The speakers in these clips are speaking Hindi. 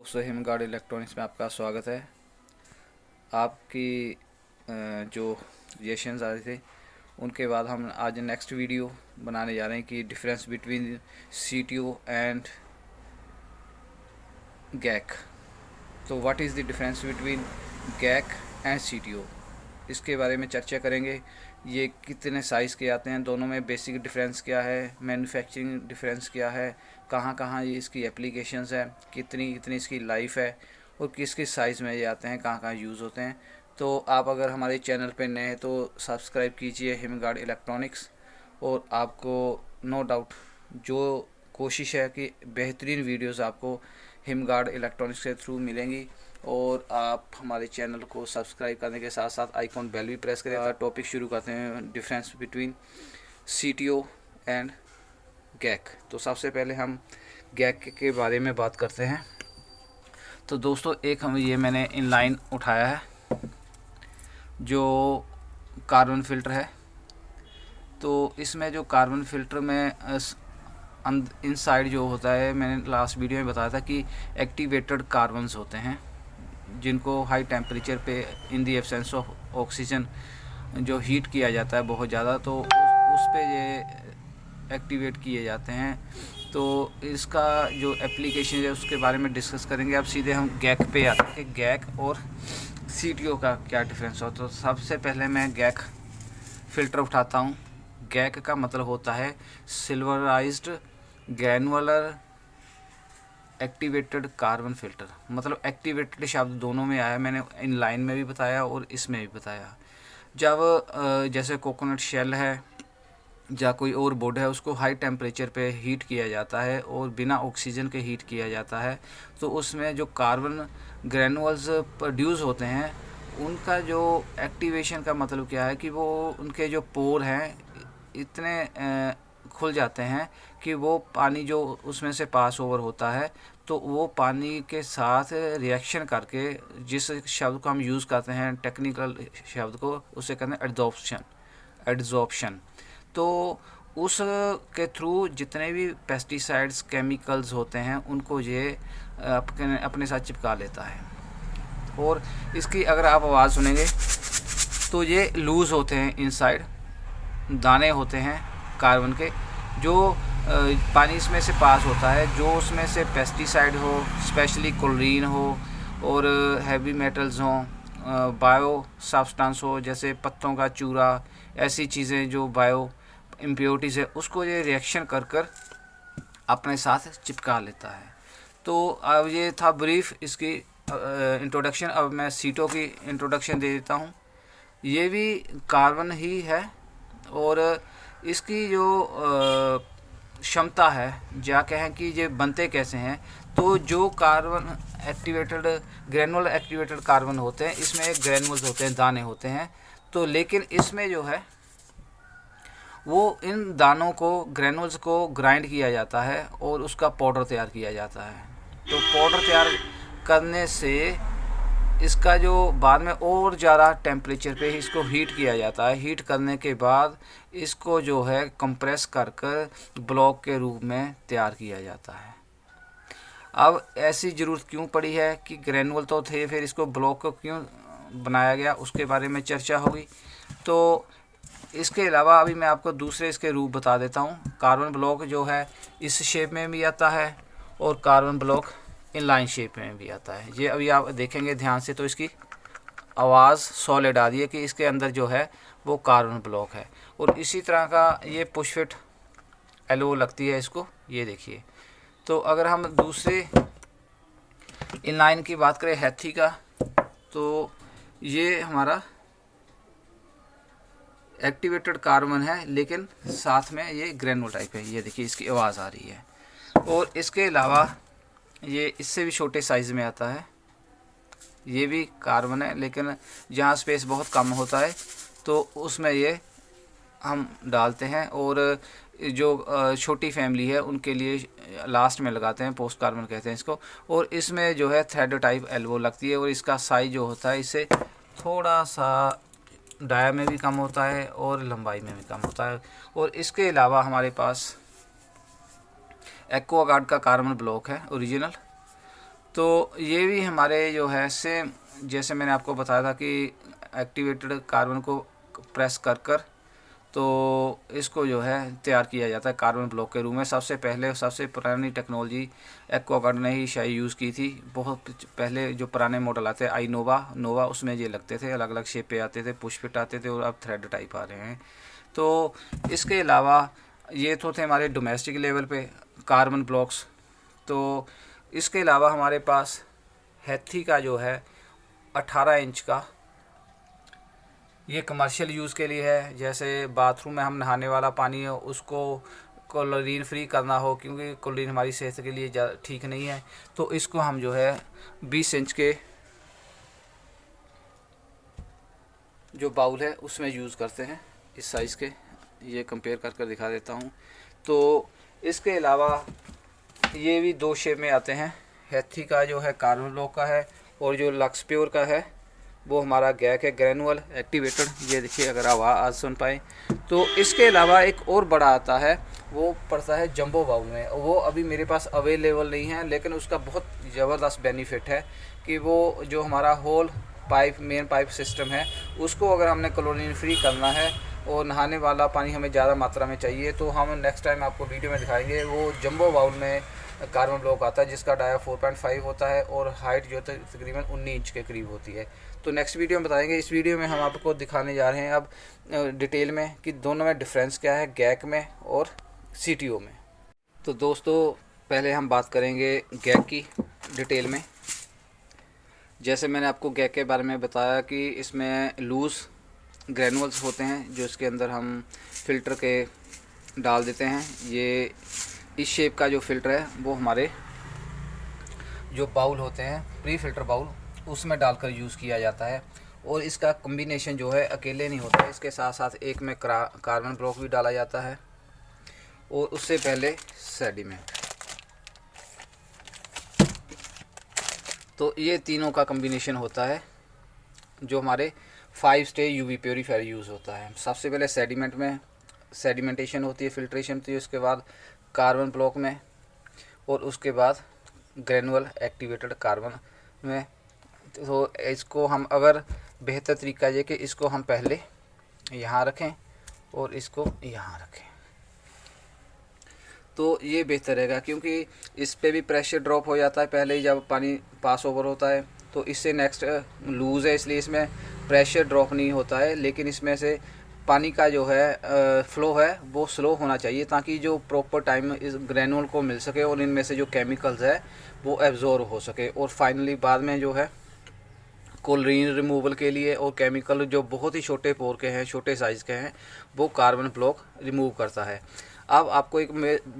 दोस्तों हिमगार्ड इलेक्ट्रॉनिक्स में आपका स्वागत है। आपकी जो सजेशंस आ रहे थे उनके बाद हम आज नेक्स्ट वीडियो बनाने जा रहे हैं कि difference between CTO and GAC. तो what is the difference between GAC and CTO, इसके बारे में चर्चा करेंगे। ये कितने साइज़ के आते हैं, दोनों में बेसिक डिफरेंस क्या है, मैन्युफैक्चरिंग डिफरेंस क्या है, कहाँ कहाँ ये इसकी एप्लीकेशंस है, कितनी कितनी इसकी लाइफ है और किस किस साइज़ में ये आते हैं, कहाँ कहाँ यूज़ होते हैं। तो आप अगर हमारे चैनल पे नए हैं तो सब्सक्राइब कीजिए हिमगार्ड इलेक्ट्रॉनिक्स। और आपको नो डाउट जो कोशिश है कि बेहतरीन वीडियोस आपको हिमगार्ड इलेक्ट्रॉनिक्स के थ्रू मिलेंगी। और आप हमारे चैनल को सब्सक्राइब करने के साथ साथ आइकॉन बेल भी प्रेस करें। टॉपिक शुरू करते हैं difference between CTO and GAC. तो सबसे पहले हम गैक के बारे में बात करते हैं। तो दोस्तों ये मैंने इनलाइन उठाया है जो कार्बन फ़िल्टर है। तो इसमें जो कार्बन फ़िल्टर में इनसाइड जो होता है, मैंने लास्ट वीडियो में बताया था कि एक्टिवेटेड कार्बन्स होते हैं जिनको हाई टेम्परेचर पे इन दी एब्सेंस ऑफ ऑक्सीजन जो हीट किया जाता है बहुत ज़्यादा, तो उस पे ये एक्टिवेट किए जाते हैं। तो इसका जो एप्लीकेशन है उसके बारे में डिस्कस करेंगे। अब सीधे हम गैक पे आते हैं कि गैक और सीटीओ का क्या डिफरेंस हो। तो सबसे पहले मैं गैक फ़िल्टर उठाता हूँ। गैक का मतलब होता है सिल्वराइज्ड ग्रैनुलर एक्टिवेटेड कार्बन फ़िल्टर। मतलब एक्टिवेटेड शब्द दोनों में आया, मैंने इन लाइन में भी बताया और इसमें भी बताया। जब जैसे कोकोनट शेल है या कोई और बोर्ड है, उसको हाई टेम्परेचर पे हीट किया जाता है और बिना ऑक्सीजन के हीट किया जाता है, तो उसमें जो कार्बन ग्रैनुअल्स प्रोड्यूस होते हैं उनका जो एक्टिवेशन का मतलब क्या है कि वो उनके जो पोर हैं इतने खुल जाते हैं कि वो पानी जो उसमें से पास ओवर होता है तो वो पानी के साथ रिएक्शन करके, जिस शब्द को हम यूज़ करते हैं टेक्निकल शब्द को, उसे कहते हैं एड्जॉर्प्शन। तो उस के थ्रू जितने भी पेस्टिसाइड्स केमिकल्स होते हैं उनको ये अपने साथ चिपका लेता है। और इसकी अगर आप आवाज़ सुनेंगे तो ये लूज़ होते हैं, इनसाइड दाने होते हैं कार्बन के, जो पानी इसमें से पास होता है, जो उसमें से पेस्टिसाइड हो, स्पेशली क्लोरीन हो और हैवी मेटल्स हों, बायो सब्सटेंस हो जैसे पत्तों का चूरा, ऐसी चीज़ें जो बायो इम्प्योरिटीज़ है, उसको ये रिएक्शन कर कर अपने साथ चिपका लेता है। तो अब ये था ब्रीफ इसकी इंट्रोडक्शन। अब मैं सीटों की इंट्रोडक्शन दे देता हूँ। ये भी कार्बन ही है और इसकी जो क्षमता है, या कहें कि ये बनते कैसे हैं, तो जो कार्बन एक्टिवेटेड ग्रैनुअल एक्टिवेटेड कार्बन होते हैं इसमें एक ग्रैनुअल्स होते हैं, दाने होते हैं। तो लेकिन इसमें जो है वो इन दानों को, ग्रैनुअल्स को ग्राइंड किया जाता है और उसका पाउडर तैयार किया जाता है। तो पाउडर तैयार करने से इसका जो बाद में और ज़्यादा टेम्परेचर पे ही इसको हीट किया जाता है। हीट करने के बाद इसको जो है कंप्रेस कर कर ब्लॉक के रूप में तैयार किया जाता है। अब ऐसी ज़रूरत क्यों पड़ी है कि ग्रैनुअल तो थे, फिर इसको ब्लॉक को क्यों बनाया गया, उसके बारे में चर्चा होगी। तो इसके अलावा अभी मैं आपको दूसरे इसके रूप बता देता हूँ। कार्बन ब्लॉक जो है इस शेप में भी आता है और कार्बन ब्लॉक इनलाइन शेप में भी आता है। ये अभी आप देखेंगे ध्यान से तो इसकी आवाज़ सॉलिड आ रही है कि इसके अंदर जो है वो कार्बन ब्लॉक है। और इसी तरह का ये पुशफिट एलो लगती है इसको, ये देखिए। तो अगर हम दूसरे इनलाइन की बात करें हैथी का, तो ये हमारा एक्टिवेटेड कार्बन है लेकिन साथ में ये ग्रैनुअल टाइप है। ये देखिए इसकी आवाज़ आ रही है। और इसके अलावा ये इससे भी छोटे साइज़ में आता है, ये भी कार्बन है लेकिन जहाँ स्पेस बहुत कम होता है तो उसमें ये हम डालते हैं। और जो छोटी फैमिली है उनके लिए लास्ट में लगाते हैं, पोस्ट कार्बन कहते हैं इसको। और इसमें जो है थ्रेड टाइप एल्बो लगती है और इसका साइज जो होता है इससे थोड़ा सा डाया में भी कम होता है और लंबाई में भी कम होता है। और इसके अलावा हमारे पास एक्वागार्ड का कार्बन ब्लॉक है ओरिजिनल। तो ये भी हमारे जो है सेम जैसे मैंने आपको बताया था कि एक्टिवेटेड कार्बन को प्रेस कर तो इसको जो है तैयार किया जाता है कार्बन ब्लॉक के रूप में। सबसे पुरानी टेक्नोलॉजी एक्वागार्ड ने ही शायद यूज़ की थी। बहुत पहले जो पुराने मॉडल आते हैं नोवा उसमें ये लगते थे, अलग अलग शेप पे आते थे, पुश फिट आते थे, और अब थ्रेड टाइप आ रहे हैं। तो इसके अलावा ये तो थे हमारे डोमेस्टिक लेवल पे कार्बन ब्लॉक्स। तो इसके अलावा हमारे पास हैथी का जो है 18 इंच का, ये कमर्शियल यूज़ के लिए है। जैसे बाथरूम में हम नहाने वाला पानी है उसको क्लोरीन फ्री करना हो, क्योंकि क्लोरीन हमारी सेहत के लिए ठीक नहीं है, तो इसको हम जो है 20 इंच के जो बाउल है उसमें यूज़ करते हैं, इस साइज़ के। ये कंपेयर कर दिखा देता हूँ। तो इसके अलावा ये भी 2 शेप में आते हैं। हैथी का जो है कार्बन ब्लॉक का है, और जो लक्स प्योर का है वो हमारा गैक है, ग्रैनुअल एक्टिवेटेड। ये देखिए अगर आवाज़ सुन पाए तो। इसके अलावा एक और बड़ा आता है, वो पड़ता है जंबो बाउल में। वो अभी मेरे पास अवेलेबल नहीं है, लेकिन उसका बहुत ज़बरदस्त बेनिफिट है कि वो जो हमारा होल मेन पाइप सिस्टम है उसको अगर हमने क्लोरीन फ्री करना है और नहाने वाला पानी हमें ज़्यादा मात्रा में चाहिए, तो हम नेक्स्ट टाइम आपको वीडियो में दिखाएंगे। वो जंबो बाउल में कार्बन ब्लॉक आता है जिसका डाया 4.5 होता है और हाइट जो तकरीबन 19 इंच के करीब होती है। तो नेक्स्ट वीडियो में बताएंगे। इस वीडियो में हम आपको दिखाने जा रहे हैं अब डिटेल में कि दोनों में डिफरेंस क्या है, गैक में और सीटीओ में। तो दोस्तों पहले हम बात करेंगे गैक की डिटेल में। जैसे मैंने आपको गैक के बारे में बताया कि इसमें लूज़ ग्रैनुअल्स होते हैं जो इसके अंदर हम फ़िल्टर के डाल देते हैं। ये इस शेप का जो फ़िल्टर है वो हमारे जो बाउल होते हैं प्री फ़िल्टर बाउल उसमें डालकर यूज़ किया जाता है। और इसका कॉम्बिनेशन जो है अकेले नहीं होता है, इसके साथ साथ एक में कार्बन ब्लॉक भी डाला जाता है और उससे पहले सेडिमेंट। तो ये तीनों का कॉम्बिनेशन होता है जो हमारे 5 स्टेज यूवी प्योरीफायर यूज़ होता है। सबसे पहले सेडिमेंट में सेडिमेंटेशन होती है, फिल्ट्रेशन होती है, उसके बाद कार्बन ब्लॉक में, और उसके बाद ग्रैनुअल एक्टिवेटेड कार्बन में। तो इसको हम अगर बेहतर तरीका ये कि इसको हम पहले यहाँ रखें और इसको यहाँ रखें, तो ये बेहतर रहेगा, क्योंकि इस पे भी प्रेशर ड्रॉप हो जाता है पहले ही जब पानी पास ओवर होता है। तो इससे नेक्स्ट लूज़ है इसलिए इसमें प्रेशर ड्रॉप नहीं होता है, लेकिन इसमें से पानी का जो है फ़्लो है वो स्लो होना चाहिए ताकि जो प्रॉपर टाइम इस ग्रैनुअल को मिल सके और इनमें से जो केमिकल्स है वो एब्जॉर्ब हो सके। और फाइनली बाद में जो है क्लोरीन रिमूवल के लिए और केमिकल जो बहुत ही छोटे पोर के हैं, छोटे साइज़ के हैं, वो कार्बन ब्लॉक रिमूव करता है। अब आपको एक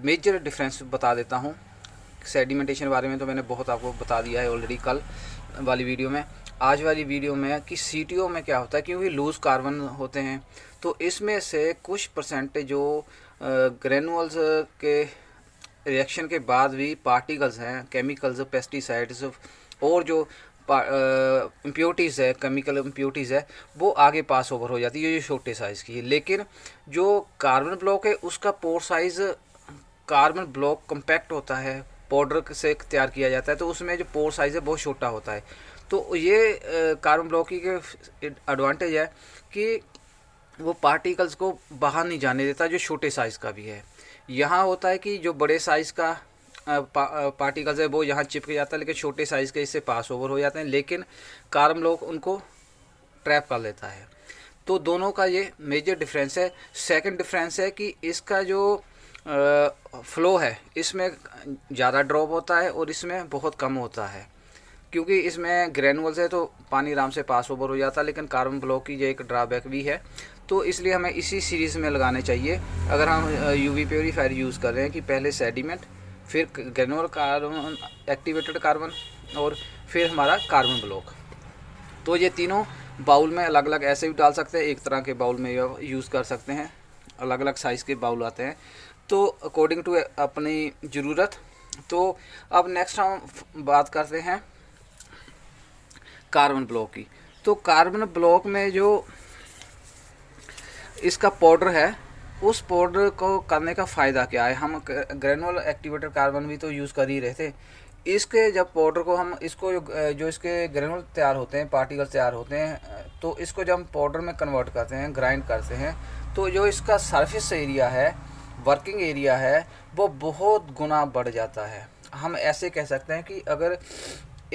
मेजर डिफरेंस बता देता हूँ। सेडिमेंटेशन के बारे में तो मैंने बहुत आपको बता दिया है ऑलरेडी कल वाली वीडियो में। आज वाली वीडियो में कि सीटीओ में क्या होता है, क्योंकि लूज़ कार्बन होते हैं तो इसमें से कुछ परसेंट जो ग्रैनुअल्स के रिएक्शन के बाद भी पार्टिकल्स हैं, केमिकल्स, पेस्टिसाइड्स और जो इम्प्योरिटीज़ है, केमिकल इम्प्योरिटीज़ है, वो आगे पास ओवर हो जाती है, ये छोटे साइज़ की है। लेकिन जो कार्बन ब्लॉक है उसका पोर साइज़ कार्बन ब्लॉक कम्पैक्ट होता है, पाउडर से तैयार किया जाता है, तो उसमें जो पोर साइज़ है बहुत छोटा होता है। तो ये कार्बन ब्लॉक की एडवांटेज है कि वो पार्टिकल्स को बाहर नहीं जाने देता, जो छोटे साइज़ का भी है। यहाँ होता है कि जो बड़े साइज़ का पार्टिकल्स है वो यहाँ चिपक जाता है, लेकिन छोटे साइज़ के इससे पास ओवर हो जाते हैं, लेकिन कार्बन ब्लॉक उनको ट्रैप कर लेता है। तो दोनों का ये मेजर डिफरेंस है। सेकंड डिफरेंस है कि इसका जो फ़्लो है इसमें ज़्यादा ड्रॉप होता है और इसमें बहुत कम होता है, क्योंकि इसमें ग्रैनुअल्स है तो पानी आराम से पास ओवर हो जाता है, लेकिन कार्बन ब्लॉक की ये एक ड्रॉबैक भी है। तो इसलिए हमें इसी सीरीज़ में लगाने चाहिए अगर हम यूवी प्योरीफायर यूज़ कर रहे हैं, कि पहले सेडिमेंट, फिर ग्रैनुअल कार्बन एक्टिवेटेड कार्बन और फिर हमारा कार्बन ब्लॉक। तो ये तीनों बाउल में अलग अलग ऐसे भी डाल सकते हैं, एक तरह के बाउल में यूज़ कर सकते हैं, अलग अलग साइज़ के बाउल आते हैं, तो अकॉर्डिंग टू अपनी ज़रूरत। तो अब नेक्स्ट हम बात करते हैं कार्बन ब्लॉक की। तो कार्बन ब्लॉक में जो इसका पाउडर है, उस पाउडर को करने का फ़ायदा क्या है। हम ग्रैनुअल एक्टिवेटेड कार्बन भी तो यूज़ कर ही रहे थे, इसके जब पाउडर को हम इसको जो इसके ग्रेनुल तैयार होते हैं, पार्टिकल तैयार होते हैं, तो इसको जब हम पाउडर में कन्वर्ट करते हैं, ग्राइंड करते हैं, तो जो इसका सरफेस एरिया है, वर्किंग एरिया है, वो बहुत गुना बढ़ जाता है। हम ऐसे कह सकते हैं कि अगर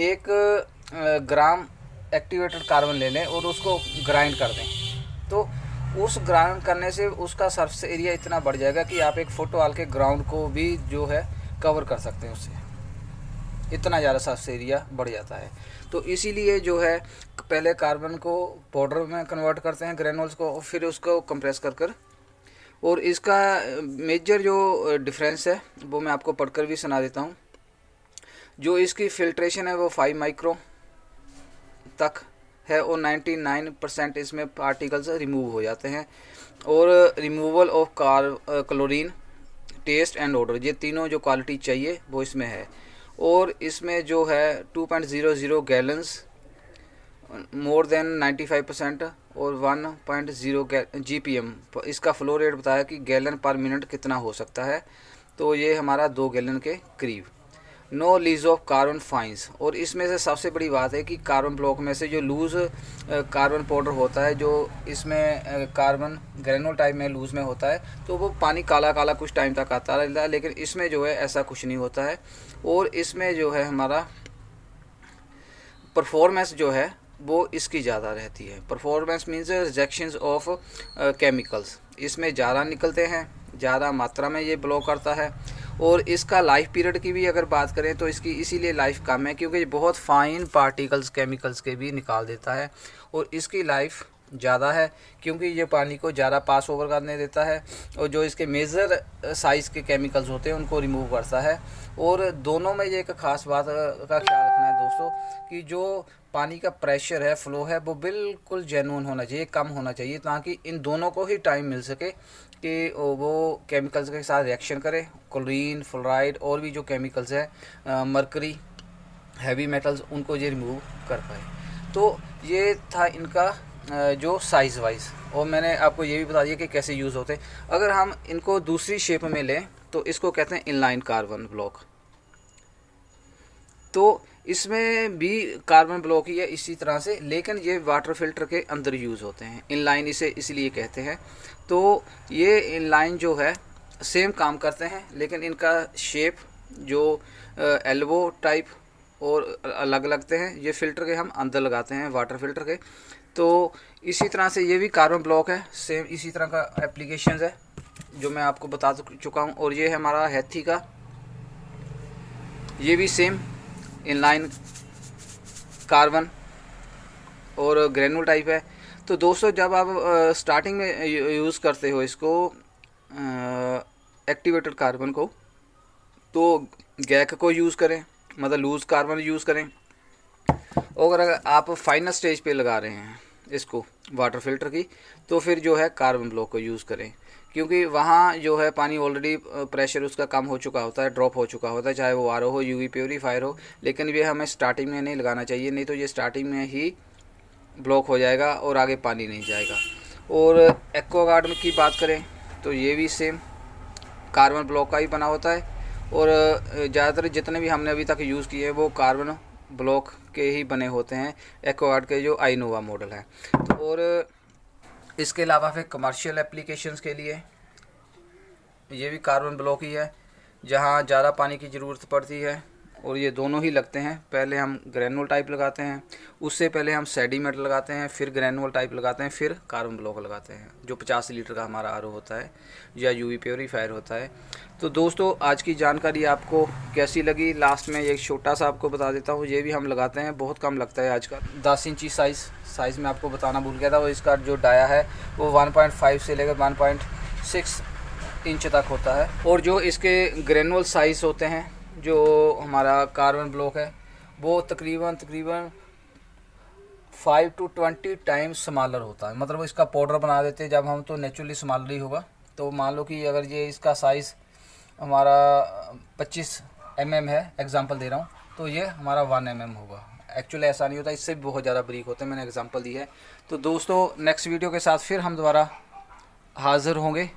1 ग्राम एक्टिवेटेड कार्बन ले लें और उसको ग्राइंड कर दें, तो उस ग्राइंड करने से उसका सरफेस एरिया इतना बढ़ जाएगा कि आप 1 फुटबॉल के ग्राउंड को भी जो है कवर कर सकते हैं उससे, इतना ज़्यादा सरफेस एरिया बढ़ जाता है। तो इसीलिए जो है पहले कार्बन को पाउडर में कन्वर्ट करते हैं, ग्रेनुल्स को, फिर उसको कंप्रेस कर और इसका मेजर जो डिफरेंस है वो मैं आपको पढ़कर भी सुना देता हूँ। जो इसकी फिल्ट्रेशन है वो 5 माइक्रो तक है और 99% इसमें पार्टिकल्स रिमूव हो जाते हैं। और removal of chlorine, taste and odour, ये तीनों जो क्वालिटी चाहिए वो इसमें है। और इसमें जो है 2.00 गैलन्स, मोर देन 95% और 1.0 GPM इसका फ्लो रेट बताया कि गैलन पर मिनट कितना हो सकता है, तो ये हमारा 2 गैलन के करीब। No release of carbon fines, और इसमें से सबसे बड़ी बात है कि कार्बन ब्लॉक में से जो लूज़ कार्बन पाउडर होता है, जो इसमें कार्बन ग्रेनुल टाइप में लूज़ में होता है, तो वो पानी काला काला कुछ टाइम तक आता रहता है, लेकिन इसमें जो है ऐसा कुछ नहीं होता है। और इसमें जो है हमारा परफॉर्मेंस जो है वो इसकी ज़्यादा रहती है। Performance means rejections of chemicals, इसमें ज़्यादा निकलते हैं, ज़्यादा मात्रा में ये ब्लॉक करता है। और इसका लाइफ पीरियड की भी अगर बात करें तो इसकी इसीलिए लाइफ कम है क्योंकि ये बहुत फाइन पार्टिकल्स केमिकल्स के भी निकाल देता है। और इसकी लाइफ ज़्यादा है क्योंकि ये पानी को ज़्यादा पास ओवर करने देता है और जो इसके मेजर साइज़ के केमिकल्स होते हैं उनको रिमूव करता है। और दोनों में ये एक ख़ास बात का ख्याल रखना है दोस्तों कि जो पानी का प्रेशर है, फ्लो है, वो बिल्कुल जेन्युइन होना चाहिए, कम होना चाहिए, ताकि इन दोनों को ही टाइम मिल सके कि वो केमिकल्स के साथ रिएक्शन करें। क्लोरीन, फ्लोराइड और भी जो केमिकल्स हैं, मरकरी, हैवी मेटल्स, उनको ये रिमूव कर पाए। तो ये था इनका जो साइज़ वाइज, और मैंने आपको ये भी बता दिया कि कैसे यूज़ होते हैं। अगर हम इनको दूसरी शेप में लें तो इसको कहते हैं इनलाइन कार्बन ब्लॉक। तो इसमें भी कार्बन ब्लॉक ही है इसी तरह से, लेकिन ये वाटर फिल्टर के अंदर यूज़ होते हैं। इनलाइन इसे इसलिए कहते हैं। तो ये इनलाइन जो है सेम काम करते हैं, लेकिन इनका शेप जो एल्बो टाइप और अलग लगते हैं। ये फिल्टर के हम अंदर लगाते हैं, वाटर फिल्टर के। तो इसी तरह से ये भी कार्बन ब्लॉक है, सेम इसी तरह का एप्लीकेशंस है जो मैं आपको बता चुका हूँ। और ये है हमारा हैथी का, ये भी सेम इनलाइन कार्बन और ग्रेनुल टाइप है। तो दोस्तों जब आप स्टार्टिंग में यूज़ करते हो इसको एक्टिवेटेड कार्बन को, तो गैक को यूज़ करें, मतलब लूज़ कार्बन यूज़ करें। और अगर आप फाइनल स्टेज पे लगा रहे हैं इसको वाटर फिल्टर की, तो फिर जो है कार्बन ब्लॉक को यूज़ करें, क्योंकि वहाँ जो है पानी ऑलरेडी प्रेशर उसका कम हो चुका होता है, ड्रॉप हो चुका होता है, चाहे वो आरओ हो, यूवी प्योरीफायर हो। लेकिन ये हमें स्टार्टिंग में नहीं लगाना चाहिए, नहीं तो ये स्टार्टिंग में ही ब्लॉक हो जाएगा और आगे पानी नहीं जाएगा। और एक्वागार्ड की बात करें तो ये भी सेम कार्बन ब्लॉक का ही बना होता है। और ज़्यादातर जितने भी हमने अभी तक यूज़ किए वो कार्बन ब्लॉक के ही बने होते हैं, एक्वागार्ड के जो आइनोवा मॉडल है। और इसके अलावा फिर कमर्शियल एप्लीकेशंस के लिए ये भी कार्बन ब्लॉक ही है, जहाँ ज़्यादा पानी की ज़रूरत पड़ती है। और ये दोनों ही लगते हैं, पहले हम ग्रेनुल टाइप लगाते हैं, उससे पहले हम सेडीमेंट लगाते हैं, फिर ग्रेनुल टाइप लगाते हैं, फिर कार्बन ब्लॉक लगाते हैं, जो 50 लीटर का हमारा आरओ होता है या यूवी प्योरीफायर होता है। तो दोस्तों आज की जानकारी आपको कैसी लगी, लास्ट में एक छोटा सा आपको बता देता हूँ। ये भी हम लगाते हैं, बहुत कम लगता है आजकल। 10 इंची साइज़ में आपको बताना भूल गया था। और इसका जो डाया है वो 1.5 से लेकर 1.6 इंच तक होता है। और जो इसके ग्रेनुल साइज़ होते हैं, जो हमारा कार्बन ब्लॉक है, वो तकरीबन 5 to 20 टाइम्स स्मॉलर होता है। मतलब इसका पाउडर बना देते हैं जब हम, तो नेचुरली स्मॉलर ही होगा। तो मान लो कि अगर ये इसका साइज़ हमारा 25 mm है, एग्जांपल दे रहा हूँ, तो ये हमारा 1 mm होगा। एक्चुअली ऐसा नहीं होता, इससे भी बहुत ज़्यादा बारीक होते हैं, मैंने एग्जांपल दी है। तो दोस्तों नेक्स्ट वीडियो के साथ फिर हम दोबारा हाज़िर होंगे।